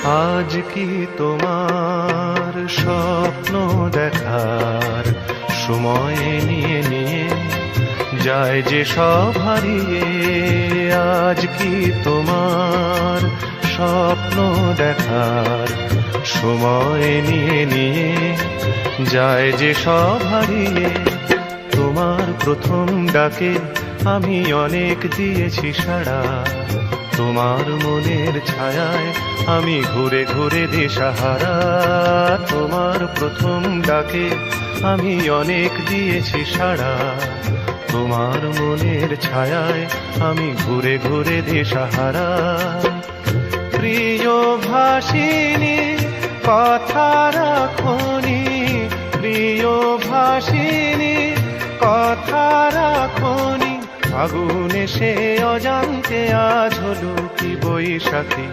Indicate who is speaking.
Speaker 1: আজ কি তোমার স্বপ্ন দেখার সময় নিয়ে নিয়ে যায় যে সব হারিয়ে? আজ কি তোমার স্বপ্ন দেখার সময় নিয়ে নিয়ে যায় যে সব হারিয়ে? তোমার প্রথম ডাকে আমি অনেক দিয়েছি সাড়া, তোমার মনের ছায়ায় আমি ঘুরে ঘুরে দিশাহারা। তোমার প্রথম ডাকে আমি অনেক দিয়েছি সাড়া, তোমার মনের ছায়ায় আমি ঘুরে ঘুরে দিশাহারা। প্রিয় ভাষিনী কথা রাখনি, প্রিয় ভাষিনী কথা রাখনি। আগুন এসে অজান্তে আজ হলো কি বৈশাখী।